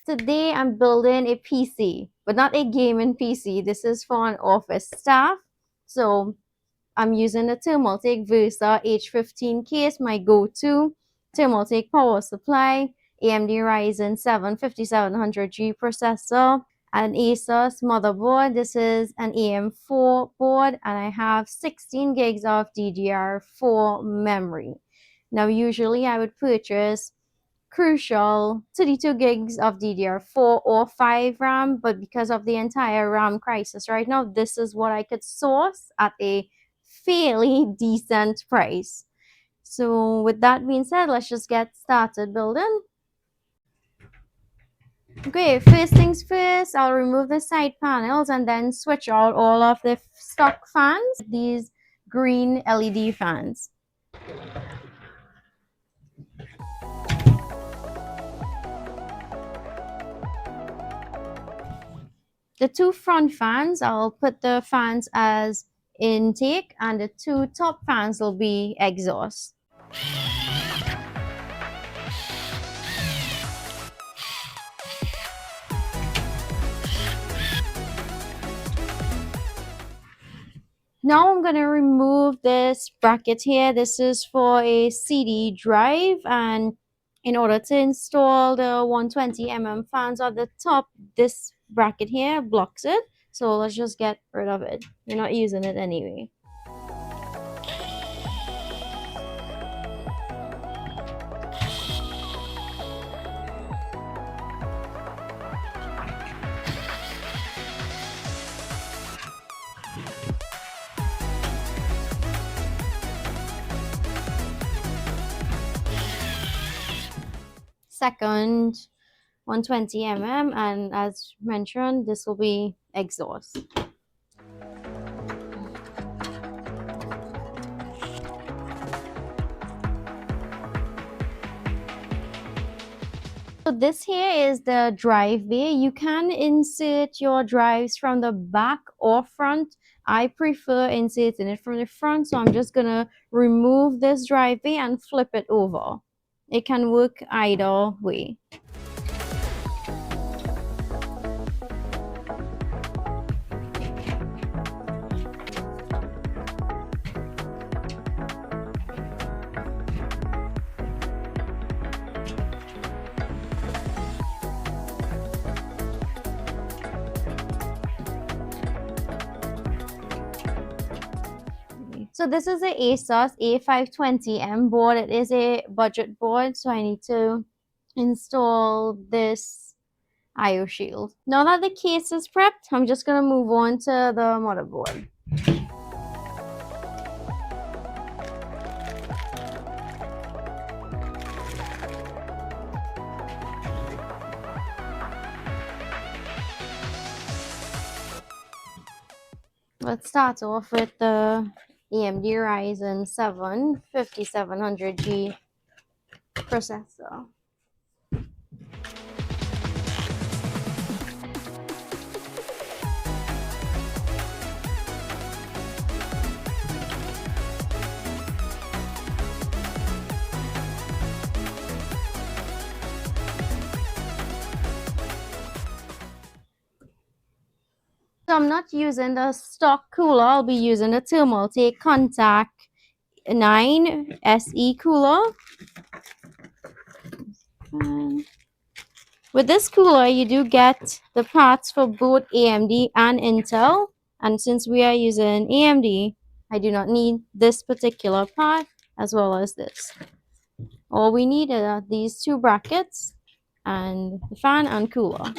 Today I'm building a PC, but not a gaming PC. This is for an office staff. So I'm using the Thermaltake Versa H15 case, my go-to Thermaltake power supply, AMD Ryzen 7 5700G processor, an Asus motherboard. This is an AM4 board, and I have 16 gigs of DDR4 memory. Now, usually I would purchase crucial 32 gigs of DDR4 or 5 RAM, but because of the entire RAM crisis right now, this is what I could source at a fairly decent price. So with that being said, let's just get started building. Okay, first things first, I'll remove the side panels and then switch out all of the stock fans, these green LED fans. The two front fans, I'll put the fans as intake, and the two top fans will be exhaust. Now I'm going to remove this bracket here. This is for a CD drive, and in order to install the 120mm fans on the top, this bracket here blocks it. So let's just get rid of it. We're not using it anyway. Second 120mm, and as mentioned, this will be exhaust. So this here is the drive bay. You can insert your drives from the back or front. I prefer inserting it from the front, so I'm just gonna remove this drive bay and flip it over. It can work either way. So this is a Asus A520M board. It is a budget board, so I need to install this IO shield. Now that the case is prepped, I'm just going to move on to the motherboard. Let's start off with the AMD Ryzen 7 5700G processor. So I'm not using the stock cooler. I'll be using the Thermaltake Contact 9 SE cooler. With this cooler, you do get the parts for both AMD and Intel. And since we are using AMD, I do not need this particular part as well as this. All we need are these two brackets and the fan and cooler.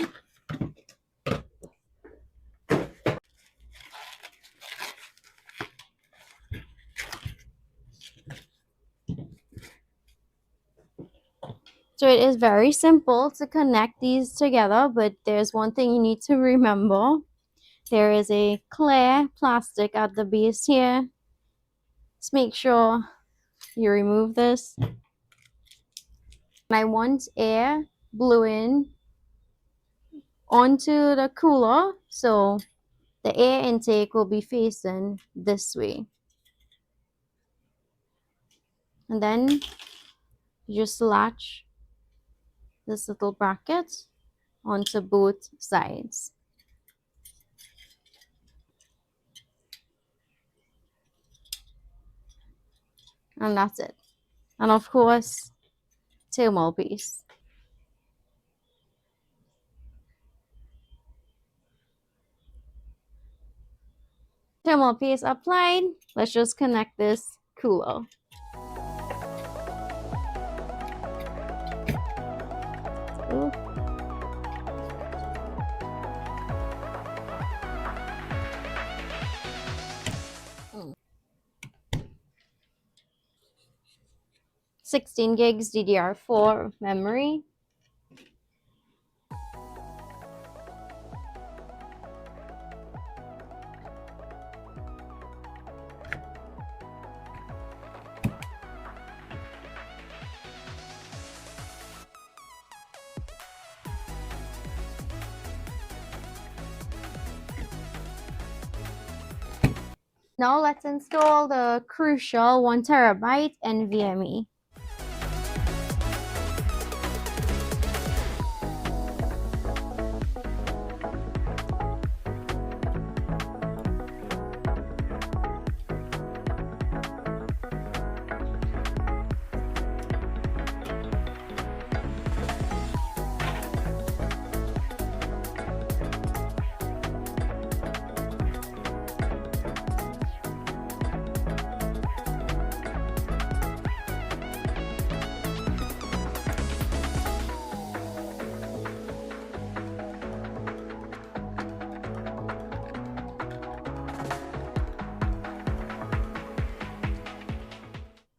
So it is very simple to connect these together, but there's one thing you need to remember. There is a clear plastic at the base here. Just make sure you remove this. I want air blowing onto the cooler, so the air intake will be facing this way. And then you just latch this little bracket onto both sides. And that's it. And of course, thermal paste. Thermal paste applied. Let's just connect this cooler. Ooh. 16 gigs DDR4 memory. Now let's install the crucial 1 terabyte NVMe.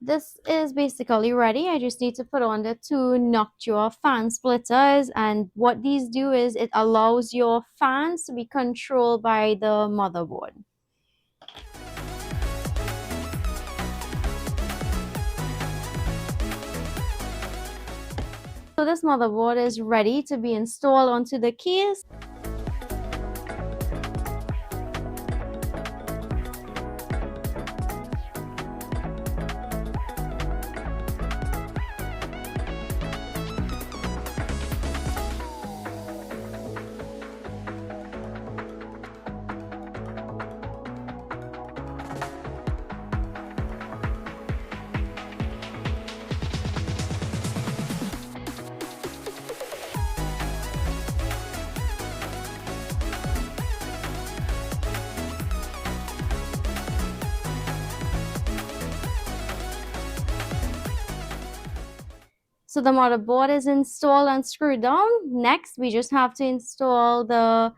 This is basically ready. I just need to put on the 2 Noctua fan splitters, and what these do is it allows your fans to be controlled by the motherboard. So this motherboard is ready to be installed onto the case. So the motherboard is installed and screwed down. Next, we just have to install the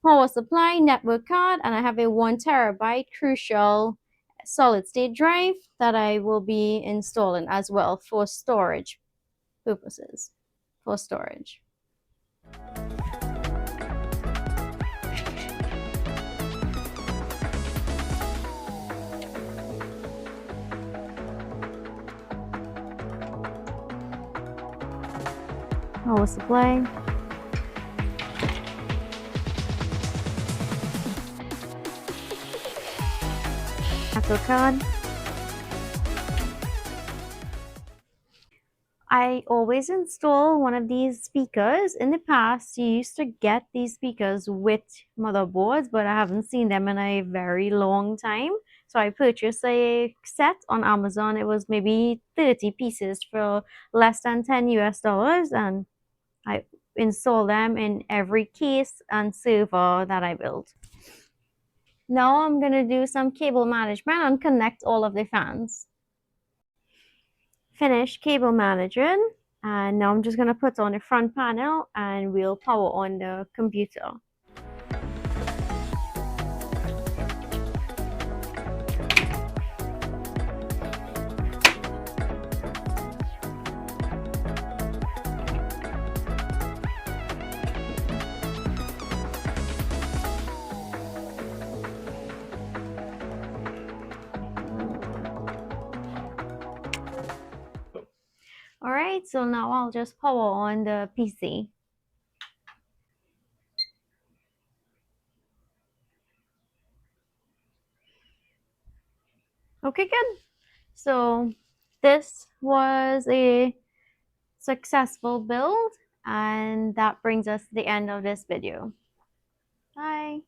power supply, network card, and I have a 1 terabyte crucial solid state drive that I will be installing as well for storage purposes. For storage. Power supply. Network card. I always install one of these speakers. In the past, you used to get these speakers with motherboards, but I haven't seen them in a very long time. So I purchased a set on Amazon. It was maybe 30 pieces for less than 10 US dollars, and I install them in every case and server that I build. Now I'm going to do some cable management and connect all of the fans. Finish cable management, and now I'm just going to put on the front panel and we'll power on the computer. Alright, so now I'll just power on the PC. Okay, good. So this was a successful build, And that brings us to the end of this video. Bye.